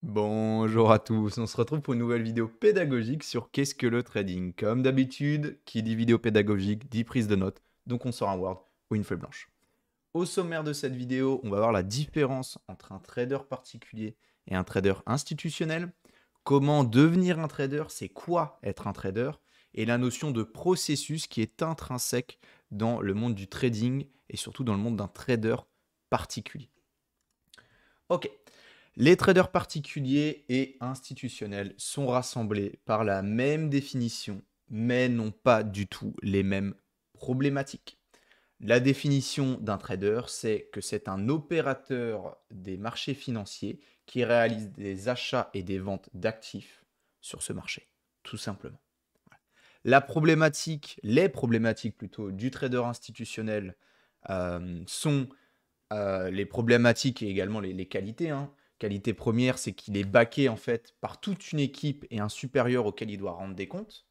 Bonjour à tous, on se retrouve pour une nouvelle vidéo pédagogique sur qu'est-ce que le trading. Comme d'habitude, qui dit vidéo pédagogique dit prise de notes, donc on sort un Word ou une feuille blanche. Au sommaire de cette vidéo, on va voir la différence entre un trader particulier et un trader institutionnel, comment devenir un trader, c'est quoi être un trader, et la notion de processus qui est intrinsèque dans le monde du trading et surtout dans le monde d'un trader particulier. Ok, les traders particuliers et institutionnels sont rassemblés par la même définition, mais n'ont pas du tout les mêmes problématiques. La définition d'un trader, c'est que c'est un opérateur des marchés financiers qui réalise des achats et des ventes d'actifs sur ce marché, tout simplement. Les problématiques plutôt du trader institutionnel sont les problématiques et également les qualités, hein. Qualité première, c'est qu'il est backé en fait par toute une équipe et un supérieur auquel il doit rendre des comptes.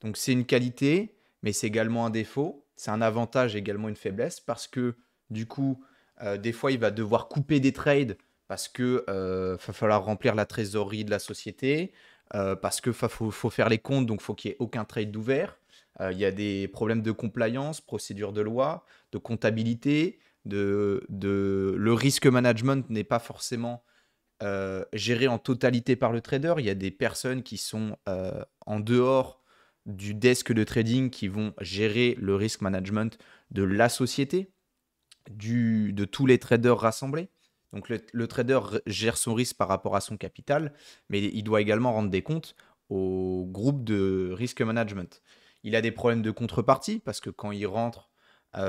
Donc c'est une qualité, mais c'est également un défaut. C'est un avantage, également une faiblesse, parce que du coup, des fois, il va devoir couper des trades parce que va falloir remplir la trésorerie de la société, parce que faut faire les comptes, donc faut qu'il n'y ait aucun trade d'ouvert. Il y a des problèmes de compliance, procédure de loi, de comptabilité, le risque management n'est pas forcément géré en totalité par le trader. Il y a des personnes qui sont en dehors du desk de trading qui vont gérer le risk management de la société, de tous les traders rassemblés. Donc le trader gère son risque par rapport à son capital, mais il doit également rendre des comptes au groupe de risk management. Il a des problèmes de contrepartie parce que quand il rentre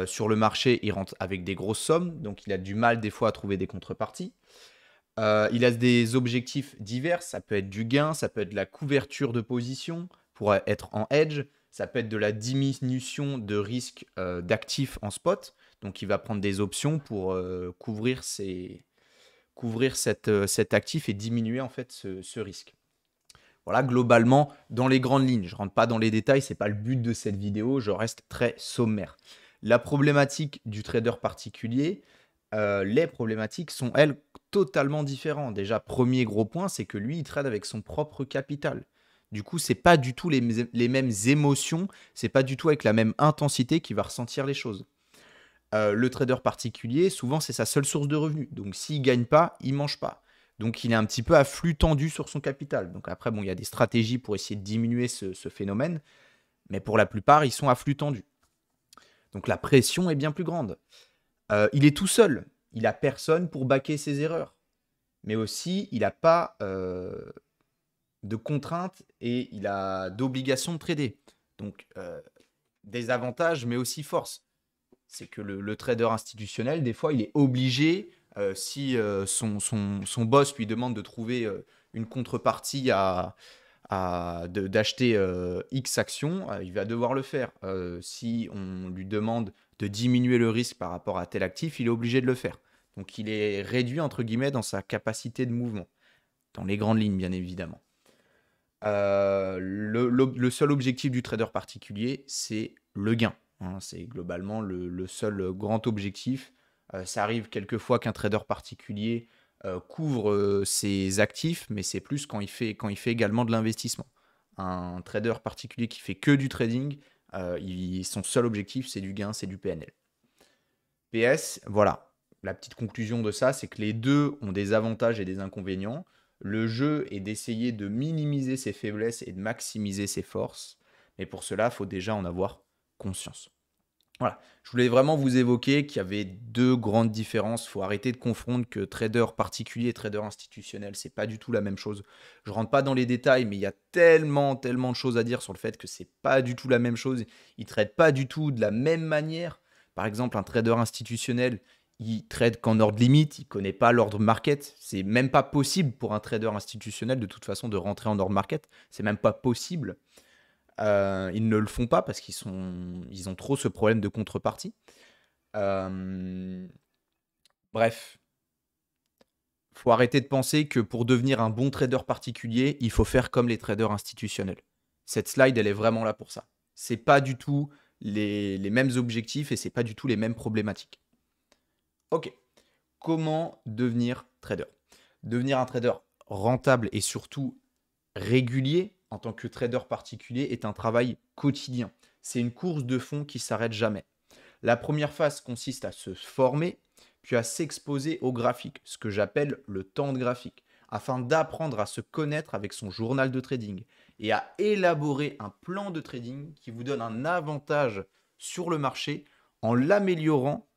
sur le marché, il rentre avec des grosses sommes, donc il a du mal des fois à trouver des contreparties. Il a des objectifs divers, ça peut être du gain, ça peut être de la couverture de position pour être en hedge, ça peut être de la diminution de risque d'actifs en spot. Donc il va prendre des options pour couvrir cet actif et diminuer en fait ce risque. Voilà, globalement, dans les grandes lignes. Je ne rentre pas dans les détails, ce n'est pas le but de cette vidéo, je reste très sommaire. La problématique du trader particulier, les problématiques sont, elles, totalement différentes. Déjà, premier gros point, c'est que lui, il trade avec son propre capital. Du coup, c'est pas du tout les mêmes émotions, c'est pas du tout avec la même intensité qu'il va ressentir les choses. Le trader particulier, souvent, c'est sa seule source de revenus. Donc, s'il ne gagne pas, il ne mange pas. Donc, il est un petit peu à flux tendu sur son capital. Donc, après, bon, il y a des stratégies pour essayer de diminuer ce phénomène, mais pour la plupart, ils sont à flux tendu. Donc, la pression est bien plus grande. Il est tout seul. Il n'a personne pour baquer ses erreurs. Mais aussi, il n'a pas de contraintes et il a d'obligations de trader. Donc, des avantages, mais aussi forces. C'est que le trader institutionnel, des fois, il est obligé, si son boss lui demande de trouver une contrepartie d'acheter X actions, il va devoir le faire. Si on lui demande de diminuer le risque par rapport à tel actif, il est obligé de le faire. Donc il est réduit, entre guillemets, dans sa capacité de mouvement, dans les grandes lignes, bien évidemment. Le seul objectif du trader particulier, c'est le gain, hein. C'est globalement le seul grand objectif. Ça arrive quelquefois qu'un trader particulier couvre ses actifs, mais c'est plus quand il fait également de l'investissement. Un trader particulier qui fait que du trading, son seul objectif, c'est du gain, c'est du PNL. PS, voilà. La petite conclusion de ça, c'est que les deux ont des avantages et des inconvénients. Le jeu est d'essayer de minimiser ses faiblesses et de maximiser ses forces. Mais pour cela, il faut déjà en avoir conscience. Voilà. Je voulais vraiment vous évoquer qu'il y avait deux grandes différences. Il faut arrêter de confondre que trader particulier et trader institutionnel. C'est pas du tout la même chose. Je rentre pas dans les détails, mais il y a tellement, tellement de choses à dire sur le fait que c'est pas du tout la même chose. Ils traitent pas du tout de la même manière. Par exemple, un trader institutionnel, il trade qu'en ordre limite, il connaît pas l'ordre market. C'est même pas possible pour un trader institutionnel de toute façon de rentrer en ordre market. C'est même pas possible. Ils ne le font pas parce ils ont trop ce problème de contrepartie. Euh, Bref, faut arrêter de penser que pour devenir un bon trader particulier, il faut faire comme les traders institutionnels. Cette slide, elle est vraiment là pour ça. C'est pas du tout les mêmes objectifs et c'est pas du tout les mêmes problématiques. Ok, comment devenir trader? Devenir un trader rentable et surtout régulier en tant que trader particulier est un travail quotidien. C'est une course de fond qui s'arrête jamais. La première phase consiste à se former, puis à s'exposer au graphique, ce que j'appelle le temps de graphique, afin d'apprendre à se connaître avec son journal de trading et à élaborer un plan de trading qui vous donne un avantage sur le marché en l'améliorant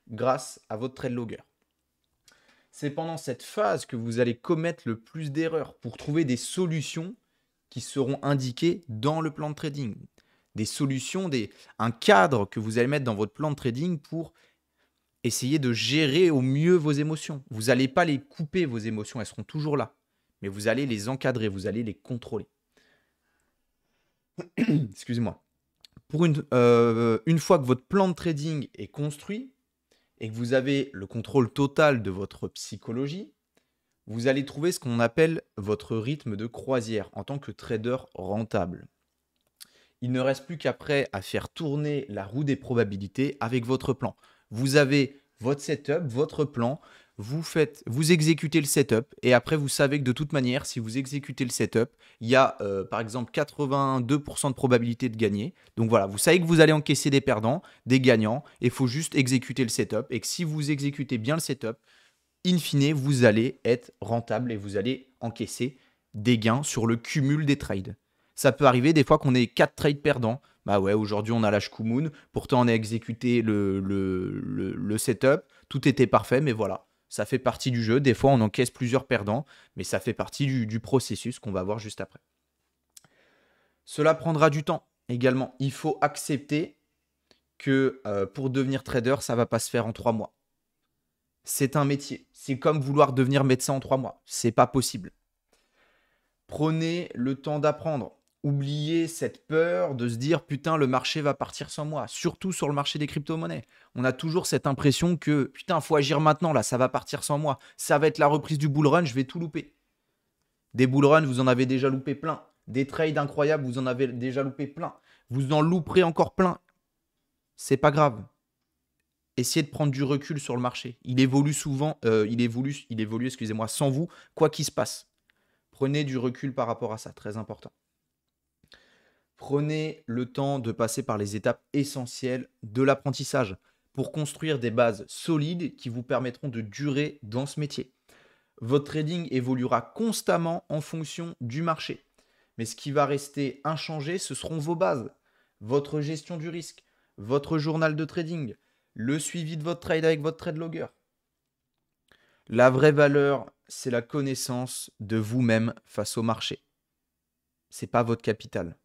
grâce à votre trade logger. C'est pendant cette phase que vous allez commettre le plus d'erreurs pour trouver des solutions qui seront indiquées dans le plan de trading. Des solutions, un cadre que vous allez mettre dans votre plan de trading pour essayer de gérer au mieux vos émotions. Vous n'allez pas les couper, vos émotions, elles seront toujours là. Mais vous allez les encadrer, vous allez les contrôler. Excusez-moi. Une fois que votre plan de trading est construit et que vous avez le contrôle total de votre psychologie, vous allez trouver ce qu'on appelle votre rythme de croisière en tant que trader rentable. Il ne reste plus qu'après à faire tourner la roue des probabilités avec votre plan. Vous avez votre setup, votre plan, vous exécutez le setup et après vous savez que de toute manière, si vous exécutez le setup, il y a par exemple 82% de probabilité de gagner. Donc voilà, vous savez que vous allez encaisser des perdants, des gagnants, et il faut juste exécuter le setup. Et que si vous exécutez bien le setup, in fine, vous allez être rentable et vous allez encaisser des gains sur le cumul des trades. Ça peut arriver des fois qu'on ait 4 trades perdants. Bah ouais, aujourd'hui on a l'âge Kumun, pourtant on a exécuté le setup, tout était parfait, mais voilà, ça fait partie du jeu. Des fois on encaisse plusieurs perdants, mais ça fait partie du processus qu'on va voir juste après. Cela prendra du temps également. Il faut accepter que pour devenir trader, ça ne va pas se faire en 3 mois. C'est un métier. C'est comme vouloir devenir médecin en 3 mois. C'est pas possible. Prenez le temps d'apprendre. Oubliez cette peur de se dire putain, le marché va partir sans moi. Surtout sur le marché des crypto-monnaies. On a toujours cette impression que putain, faut agir maintenant là, ça va partir sans moi. Ça va être la reprise du bull run, je vais tout louper. Des bull runs, vous en avez déjà loupé plein. Des trades incroyables, vous en avez déjà loupé plein. Vous en louperez encore plein. C'est pas grave. Essayez de prendre du recul sur le marché. Il évolue souvent, excusez-moi, sans vous, quoi qu'il se passe. Prenez du recul par rapport à ça, très important. Prenez le temps de passer par les étapes essentielles de l'apprentissage pour construire des bases solides qui vous permettront de durer dans ce métier. Votre trading évoluera constamment en fonction du marché. Mais ce qui va rester inchangé, ce seront vos bases, votre gestion du risque, votre journal de trading, le suivi de votre trade avec votre trade logger. La vraie valeur, c'est la connaissance de vous-même face au marché. Ce n'est pas votre capital.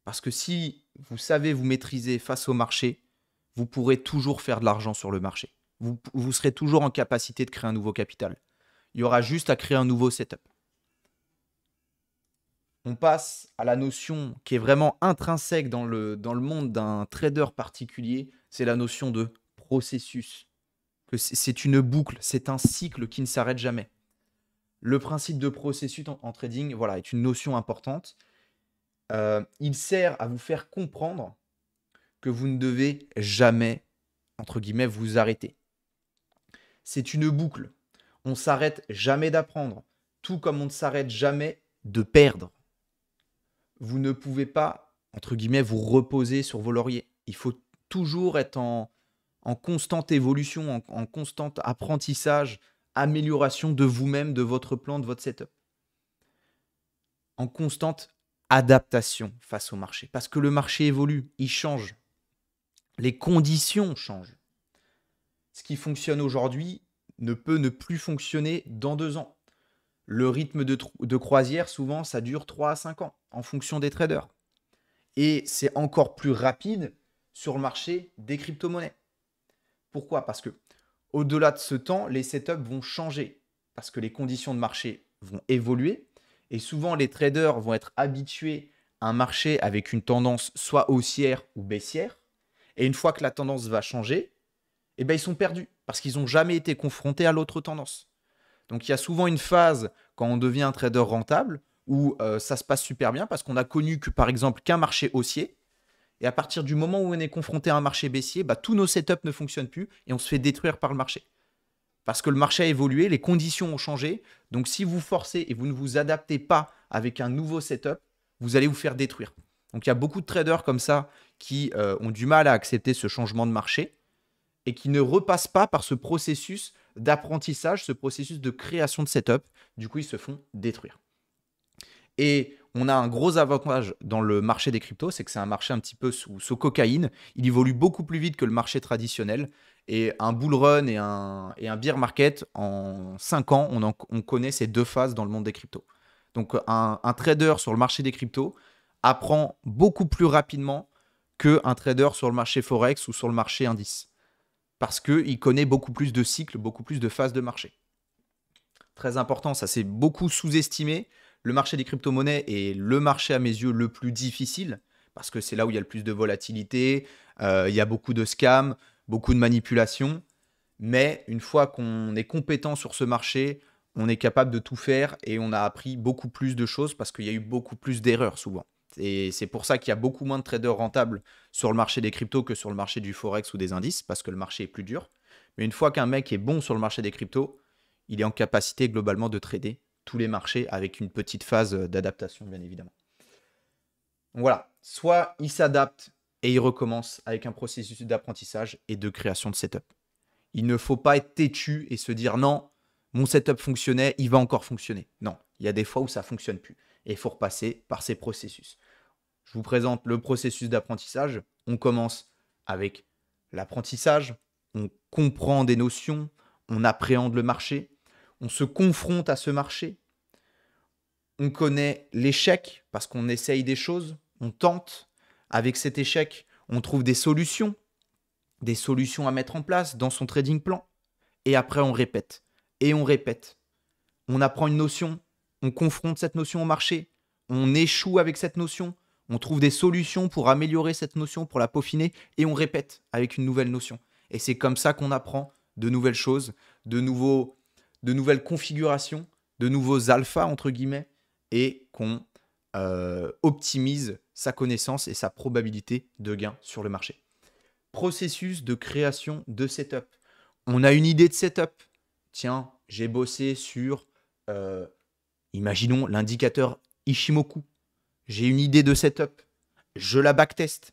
Parce que si vous savez vous maîtriser face au marché, vous pourrez toujours faire de l'argent sur le marché. Vous serez toujours en capacité de créer un nouveau capital. Il y aura juste à créer un nouveau setup. On passe à la notion qui est vraiment intrinsèque dans le monde d'un trader particulier, c'est la notion de processus. C'est une boucle, c'est un cycle qui ne s'arrête jamais. Le principe de processus en trading, voilà, est une notion importante. Il sert à vous faire comprendre que vous ne devez jamais, entre guillemets, vous arrêter. C'est une boucle. On ne s'arrête jamais d'apprendre, tout comme on ne s'arrête jamais de perdre. Vous ne pouvez pas, entre guillemets, vous reposer sur vos lauriers. Il faut toujours être en constante évolution, en constant apprentissage, amélioration de vous-même, de votre plan, de votre setup. En constante adaptation face au marché. Parce que le marché évolue, il change. Les conditions changent. Ce qui fonctionne aujourd'hui ne peut ne plus fonctionner dans 2 ans. Le rythme de croisière, souvent, ça dure 3 à 5 ans en fonction des traders. Et c'est encore plus rapide sur le marché des crypto-monnaies. Pourquoi? Parce que au-delà de ce temps, les setups vont changer. Parce que les conditions de marché vont évoluer. Et souvent, les traders vont être habitués à un marché avec une tendance soit haussière ou baissière. Et une fois que la tendance va changer, eh ben, ils sont perdus parce qu'ils n'ont jamais été confrontés à l'autre tendance. Donc, il y a souvent une phase quand on devient un trader rentable où ça se passe super bien parce qu'on a connu que, par exemple, qu'un marché haussier. Et à partir du moment où on est confronté à un marché baissier, bah, tous nos setups ne fonctionnent plus et on se fait détruire par le marché. Parce que le marché a évolué, les conditions ont changé. Donc, si vous forcez et vous ne vous adaptez pas avec un nouveau setup, vous allez vous faire détruire. Donc, il y a beaucoup de traders comme ça qui ont du mal à accepter ce changement de marché et qui ne repassent pas par ce processus d'apprentissage, ce processus de création de setup. Du coup, ils se font détruire. Et on a un gros avantage dans le marché des cryptos, c'est que c'est un marché un petit peu sous cocaïne. Il évolue beaucoup plus vite que le marché traditionnel. Et un bull run et un bear market, en 5 ans, on connaît ces deux phases dans le monde des cryptos. Donc un trader sur le marché des cryptos apprend beaucoup plus rapidement qu'un trader sur le marché Forex ou sur le marché indice. Parce qu'il connaît beaucoup plus de cycles, beaucoup plus de phases de marché. Très important, ça c'est beaucoup sous-estimé. Le marché des crypto-monnaies est le marché à mes yeux le plus difficile parce que c'est là où il y a le plus de volatilité, il y a beaucoup de scams, beaucoup de manipulations. Mais une fois qu'on est compétent sur ce marché, on est capable de tout faire et on a appris beaucoup plus de choses parce qu'il y a eu beaucoup plus d'erreurs souvent. Et c'est pour ça qu'il y a beaucoup moins de traders rentables sur le marché des cryptos que sur le marché du Forex ou des indices parce que le marché est plus dur. Mais une fois qu'un mec est bon sur le marché des cryptos, il est en capacité globalement de trader tous les marchés avec une petite phase d'adaptation, bien évidemment. Donc voilà, soit il s'adapte et il recommence avec un processus d'apprentissage et de création de setup. Il ne faut pas être têtu et se dire non, mon setup fonctionnait, il va encore fonctionner. Non, il y a des fois où ça ne fonctionne plus. Et il faut repasser par ces processus. Je vous présente le processus d'apprentissage. On commence avec l'apprentissage, on comprend des notions, on appréhende le marché, on se confronte à ce marché, on connaît l'échec parce qu'on essaye des choses, on tente. Avec cet échec, on trouve des solutions à mettre en place dans son trading plan. Et après, on répète. Et on répète. On apprend une notion, on confronte cette notion au marché, on échoue avec cette notion, on trouve des solutions pour améliorer cette notion, pour la peaufiner, et on répète avec une nouvelle notion. Et c'est comme ça qu'on apprend de nouvelles choses, de nouvelles configurations, de nouveaux alphas, entre guillemets, et qu'on optimise sa connaissance et sa probabilité de gain sur le marché. Processus de création de setup. On a une idée de setup. Tiens, j'ai bossé sur, imaginons, l'indicateur Ishimoku. J'ai une idée de setup. Je la backteste.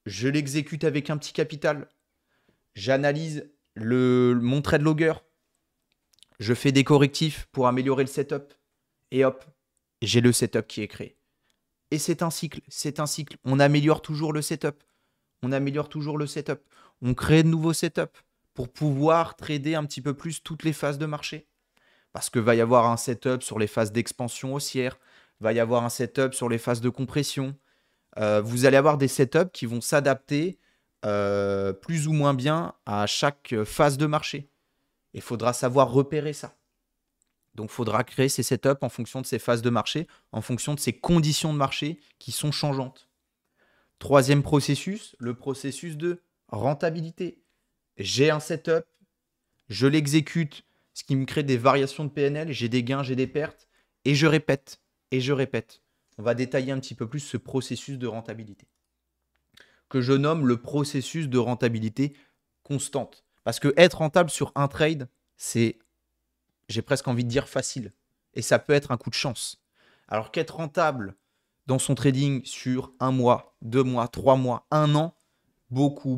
Je l'exécute avec un petit capital. J'analyse mon trade logger. Je fais des correctifs pour améliorer le setup. Et hop, j'ai le setup qui est créé. Et c'est un cycle. On améliore toujours le setup. On crée de nouveaux setups pour pouvoir trader un petit peu plus toutes les phases de marché. Parce que va y avoir un setup sur les phases d'expansion haussière, va y avoir un setup sur les phases de compression. Vous allez avoir des setups qui vont s'adapter plus ou moins bien à chaque phase de marché. Il faudra savoir repérer ça. Donc, il faudra créer ces setups en fonction de ces phases de marché, en fonction de ces conditions de marché qui sont changeantes. Troisième processus, le processus de rentabilité. J'ai un setup, je l'exécute, ce qui me crée des variations de PNL, j'ai des gains, j'ai des pertes, et je répète, On va détailler un petit peu plus ce processus de rentabilité, que je nomme le processus de rentabilité constante. Parce que être rentable sur un trade, c'est, j'ai presque envie de dire, facile. Et ça peut être un coup de chance. Alors qu'être rentable dans son trading sur 1 mois, 2 mois, 3 mois, 1 an, beaucoup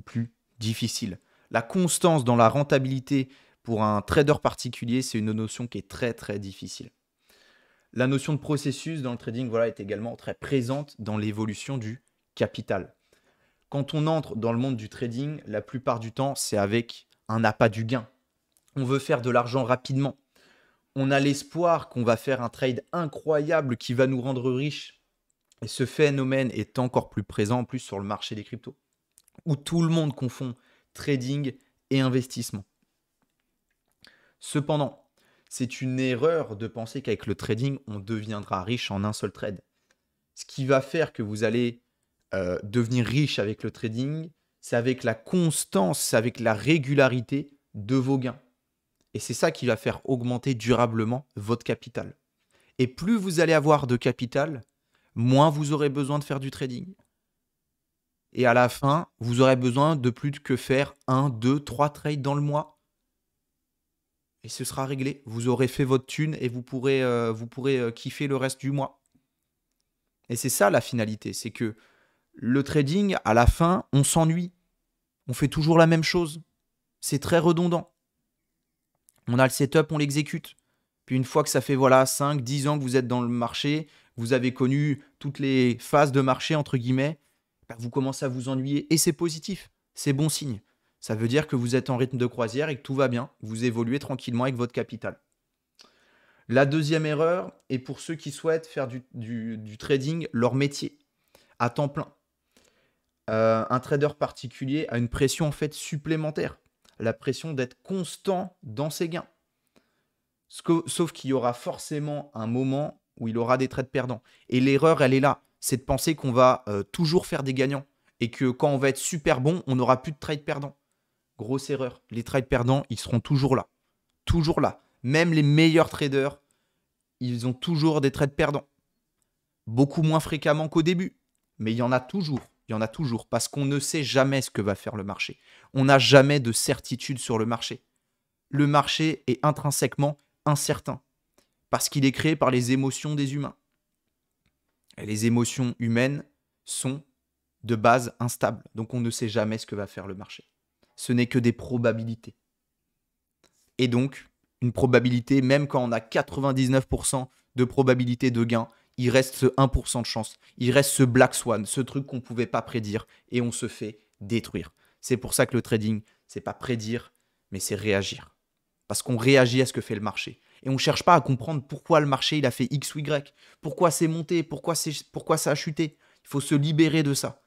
plus difficile. La constance dans la rentabilité pour un trader particulier, c'est une notion qui est très difficile. La notion de processus dans le trading est également très présente dans l'évolution du capital. Quand on entre dans le monde du trading, la plupart du temps, c'est avec un appât du gain. On veut faire de l'argent rapidement. On a l'espoir qu'on va faire un trade incroyable qui va nous rendre riches. Et ce phénomène est encore plus présent en plus sur le marché des cryptos, où tout le monde confond trading et investissement. Cependant, c'est une erreur de penser qu'avec le trading, on deviendra riche en un seul trade. Ce qui va faire que vous allez devenir riche avec le trading, c'est avec la constance, c'est avec la régularité de vos gains. Et c'est ça qui va faire augmenter durablement votre capital. Et plus vous allez avoir de capital, moins vous aurez besoin de faire du trading. Et à la fin, vous aurez besoin de plus que faire 1, 2, 3 trades dans le mois. et ce sera réglé. Vous aurez fait votre thune et vous pourrez kiffer le reste du mois. Et c'est ça la finalité, c'est que le trading, à la fin, on s'ennuie. On fait toujours la même chose. C'est très redondant. On a le setup, on l'exécute. Puis une fois que ça fait 5, 10 ans que vous êtes dans le marché, vous avez connu toutes les phases de marché, entre guillemets, vous commencez à vous ennuyer. Et c'est positif, c'est bon signe. Ça veut dire que vous êtes en rythme de croisière et que tout va bien. Vous évoluez tranquillement avec votre capital. La deuxième erreur est pour ceux qui souhaitent faire du trading leur métier à temps plein. Un trader particulier a une pression en fait supplémentaire. La pression d'être constant dans ses gains. Sauf qu'il y aura forcément un moment où il aura des trades perdants. Et l'erreur, elle est là. C'est de penser qu'on va toujours faire des gagnants. Et que quand on va être super bon, on n'aura plus de trades perdants. Grosse erreur. Les trades perdants, ils seront toujours là. Toujours là. Même les meilleurs traders, ils ont toujours des trades perdants. Beaucoup moins fréquemment qu'au début. Mais il y en a toujours. Il y en a toujours. Parce qu'on ne sait jamais ce que va faire le marché. On n'a jamais de certitude sur le marché. Le marché est intrinsèquement incertain. Parce qu'il est créé par les émotions des humains. Et les émotions humaines sont de base instables. Donc on ne sait jamais ce que va faire le marché. Ce n'est que des probabilités. Et donc, une probabilité, même quand on a 99% de probabilité de gain, il reste ce 1% de chance. Il reste ce black swan, ce truc qu'on ne pouvait pas prédire et on se fait détruire. C'est pour ça que le trading, c'est pas prédire, mais c'est réagir. Parce qu'on réagit à ce que fait le marché. Et on ne cherche pas à comprendre pourquoi le marché il a fait X ou Y, pourquoi c'est monté, pourquoi ça a chuté. Il faut se libérer de ça.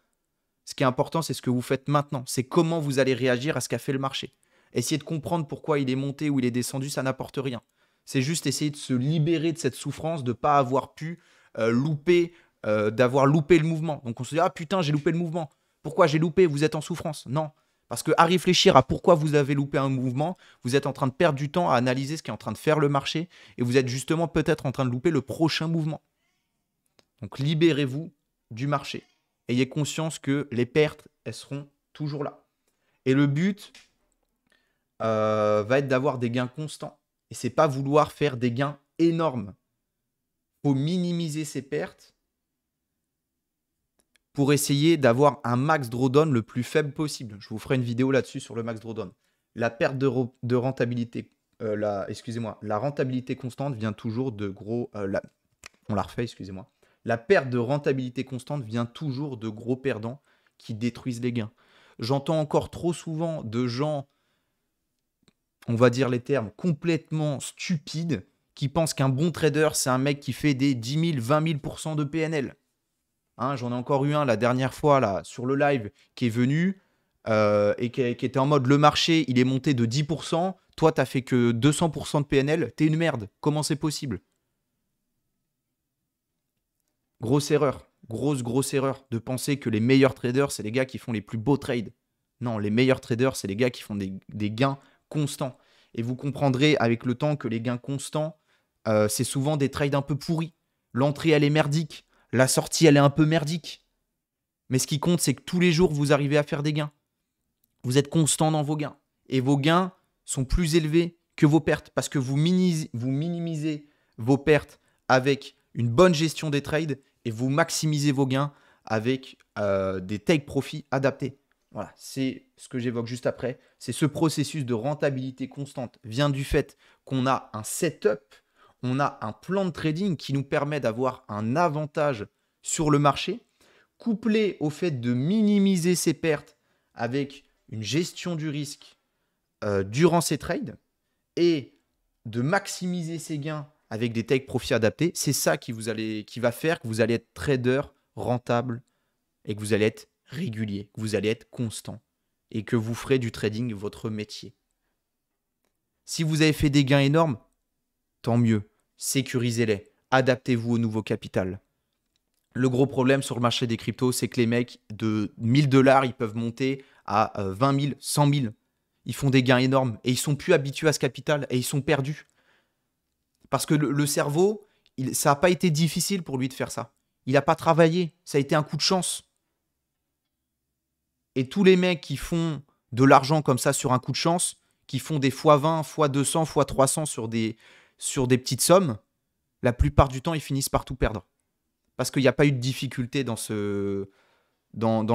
Ce qui est important, c'est ce que vous faites maintenant. C'est comment vous allez réagir à ce qu'a fait le marché. Essayer de comprendre pourquoi il est monté ou il est descendu, ça n'apporte rien. C'est juste essayer de se libérer de cette souffrance de ne pas avoir pu d'avoir loupé le mouvement. Donc on se dit, ah putain, j'ai loupé le mouvement. Pourquoi j'ai loupé? Vous êtes en souffrance. Non. Parce qu'à réfléchir à pourquoi vous avez loupé un mouvement, vous êtes en train de perdre du temps à analyser ce qui est en train de faire le marché et vous êtes justement peut-être en train de louper le prochain mouvement. Donc libérez-vous du marché. Ayez conscience que les pertes, elles seront toujours là. Et le but va être d'avoir des gains constants. Et c'est pas vouloir faire des gains énormes. Il faut minimiser ses pertes pour essayer d'avoir un max drawdown le plus faible possible. Je vous ferai une vidéo là-dessus sur le max drawdown. La perte de rentabilité, la rentabilité constante vient toujours de gros... on la refait, excusez-moi. La perte de rentabilité constante vient toujours de gros perdants qui détruisent les gains. J'entends encore trop souvent de gens, on va dire les termes, complètement stupides, qui pensent qu'un bon trader, c'est un mec qui fait des 10 000, 20 000% de PNL. Hein, j'en ai encore eu un la dernière fois là, sur le live qui est venu et qui était en mode le marché, il est monté de 10%. Toi, tu n'as fait que 200% de PNL. T'es une merde. Comment c'est possible? Grosse erreur. Grosse erreur de penser que les meilleurs traders, c'est les gars qui font les plus beaux trades. Non, les meilleurs traders, c'est les gars qui font des gains constants. Et vous comprendrez avec le temps que les gains constants, c'est souvent des trades un peu pourris. L'entrée, elle est merdique. La sortie, elle est un peu merdique. Mais ce qui compte, c'est que tous les jours, vous arrivez à faire des gains. Vous êtes constant dans vos gains. Et vos gains sont plus élevés que vos pertes parce que vous minimisez vos pertes avec une bonne gestion des trades et vous maximisez vos gains avec des take profits adaptés. Voilà, c'est ce que j'évoque juste après. C'est ce processus de rentabilité constante vient du fait qu'on a un setup, on a un plan de trading qui nous permet d'avoir un avantage sur le marché, couplé au fait de minimiser ses pertes avec une gestion du risque durant ses trades et de maximiser ses gains avec des take profits adaptés. C'est ça qui va faire que vous allez être trader rentable et que vous allez être régulier, que vous allez être constant et que vous ferez du trading votre métier. Si vous avez fait des gains énormes, tant mieux, sécurisez-les, adaptez-vous au nouveau capital. Le gros problème sur le marché des cryptos, c'est que les mecs de 1000 $, ils peuvent monter à 20 000, 100 000. Ils font des gains énormes et ils sont plus habitués à ce capital et ils sont perdus. Parce que le cerveau, ça n'a pas été difficile pour lui de faire ça. Il n'a pas travaillé, ça a été un coup de chance. Et tous les mecs qui font de l'argent comme ça sur un coup de chance, qui font des x20, x200, x300 sur des petites sommes, la plupart du temps, ils finissent par tout perdre. Parce qu'il n'y a pas eu de difficulté dans le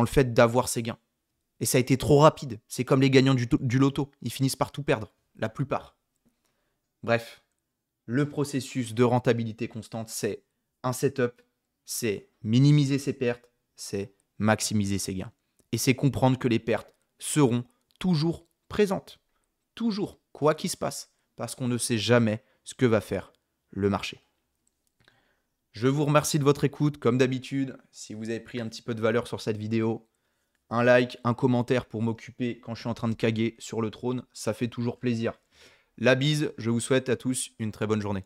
fait d'avoir ces gains. Et ça a été trop rapide. C'est comme les gagnants du loto. Ils finissent par tout perdre, la plupart. Bref, le processus de rentabilité constante, c'est un setup, c'est minimiser ses pertes, c'est maximiser ses gains. Et c'est comprendre que les pertes seront toujours présentes. Toujours, quoi qu'il se passe. Parce qu'on ne sait jamais ce que va faire le marché. Je vous remercie de votre écoute, comme d'habitude. Si vous avez pris un petit peu de valeur sur cette vidéo, un like, un commentaire pour m'occuper quand je suis en train de caguer sur le trône, ça fait toujours plaisir. La bise, je vous souhaite à tous une très bonne journée.